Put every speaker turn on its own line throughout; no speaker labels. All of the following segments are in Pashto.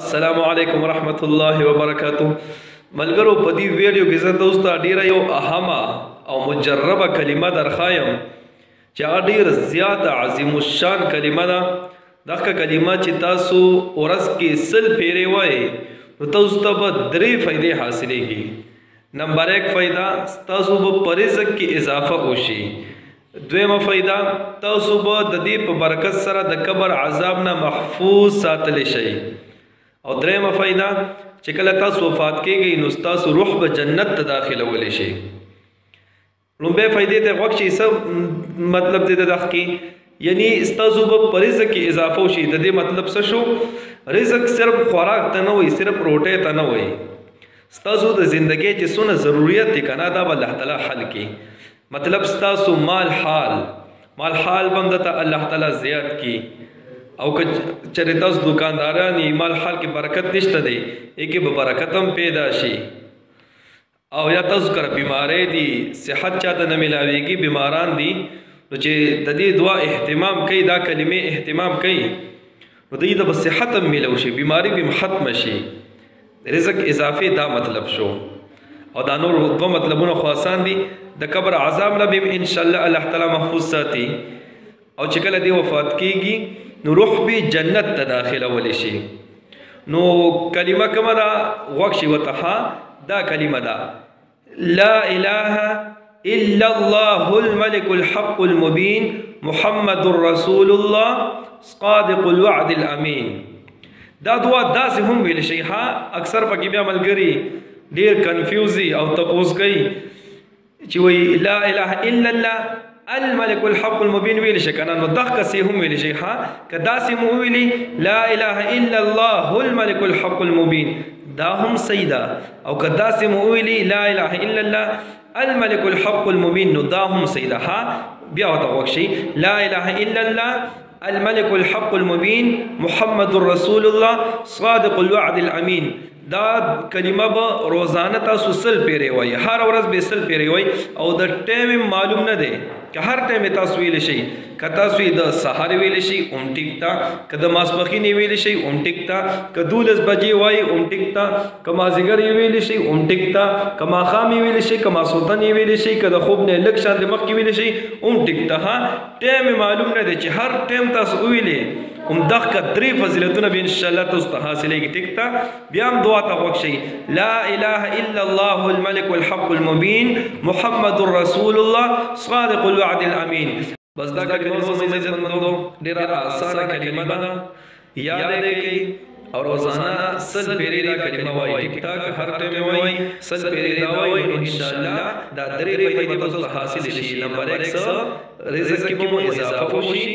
السلام علیکم ورحمت الله وبرکاتہ. ملګرو په دې ویډیو کې زه تاسو ته ډیره یو اهمه او مجربه کلمه درخایم چې هغه ډیره زیاته عظیم الشان کلمه ده. دغه کلمه چې تاسو ورځ کې سل پیری وایي نو تاسو ته به درې فائدې حاصلېږي. نمبر 1 فائدہ تاسو به په رزق کې اضافه وشي. دویمه فائدہ تاسو به د دې په برکت سره د قبر عذاب نه محفوظ ساتل شئ. او دریمه فائدہ چې کله تاسو وفات کېږئ نو ستاسو روح به جنت ته داخلولی شي. لومبۍ فائدې ته غوږ شئ. څه مطلب دی د دغه کې؟ یعنی ستاسو به په رزق کې اضافه وشي. د دې مطلب څه شو؟ رزق صرف خوراک ته نه وایي، صرف روټۍ ته نه وایي. ستاسو د زندګۍ چې څونه ضروریت دی که نه دا به الله تعالی حل کړي. مطلب ستاسو مال حال به هم درته الله تعالی زیات کړي. او که چېرې تاسو دکانداران یې مال حال کې برکت نشته دی کې به برکت هم پیدا شي. او یا تاسو کره بیماری دي، صحت چاته نه ملاویږي، بیماران دي، نو چې د دې دعا اهتمام کوي، دا کلمې اهتمام کوي نو دوی ته به صحت هم میلو شي، بیماری به ختمه شي. رزق اضافي دا مطلب شو. او دا نور دوه مطلبونه خو آسان دي. د قبر عذاب نه به انشاءالله الله تعالی محفوظ ساتي. او چې کله دی وفات کېږي نو روح به جنت ته داخلولی شي. نو کلمه کومه ده؟ غوږ شئ ورته. دا کلمه ده لا اله الا الله الملك الحق المبين محمد رسول الله صادق الوعد الامين. دا دعا داسې هم ویل شي. اکثر پکې بیا ملګري ډیر کنفیوزي او تپوس کوي چې وایي لا اله الا الله الملك الحق المبين ویل شي کنه. نو دغه څه هم ویل شي. که داسې مو ویلي لا اله الا الله الملك الحق المبين دا هم صحیح ده. او که داسې مو ویلي لا اله الا الله الملك الحق المبين نو دا هم صحیح ده. بیا ورته غوږ شئ. لا اله الا الله الملك الحق المبين محمد رسول الله صادق الوعد الامين. دا کلمه به روزانه تاسو سل پیری وایي، هر ورځ به سل پیری وایي. او د ټایم معلوم نه دی که هر ټایم تاسو ویلی شئ. که تاسو د سهار ویلی شئ هم ټیک ته، که د ماسپښین ویلی شئ هم ټیک ته، که 12 بجې وایي هم ټیک ته، که مازدیګر ویلی شئ هم ټیک ته، که ماښام ویلی شئ، که ماسخوتن ویلی شئ، که د خوب نه لږ شان د مخکې ویلی شئ هم ټیک ته. ټایم معلوم نه دی چې هر ټایم تاسو وویلی هم دغه درې فضیلتونه به انشاءالله تاسو ته حاصلېږي. ټیک ته. بیا هم دعا ته غوږ شئ. لا اله الا الله الملك الحق المبين محمد رسول الله صادق الوعد الامين. بس دا کلمه زموږ عزتمندو ډېره اسانه کلمه ده. یاد یې کړئ او روزانه سل پیری دا کلمه وایي. ټیک ټاک هر ټایم وایي، سل پیری دا وایي نو انشاءالله دا درې فایدې تاسو ته حاصل شي. نمبر 1 رزق کې مو اضافه وشي.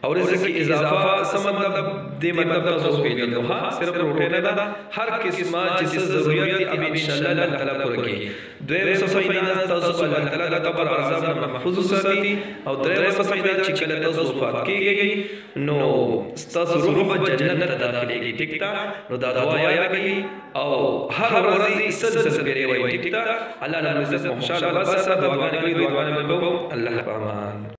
او رزق کی اضافه څه مطلب دی؟ مطلب تاسو پیژنئ. صرف روټۍ نه ده، هر قسمه چې څه ضرورت دی اب انشاءالله الله تعالی پوره کوي. دویم څه فائدہ تاسو په الله تعالی د قبر عذاب نه محفوظ ساتي. او دریم څه فائدہ چې کله تاسو وفات کېږئ نو ستاسو روح به جنت ته داخلېږي. ټیک ته. نو دا دعا یاد کړئ او هر ورځ سل پیری وایي. ټیک ته. الله رب العزت خوشاله وساتي. دعاګانې کوي، دعاګانې وکړو. الله په امان.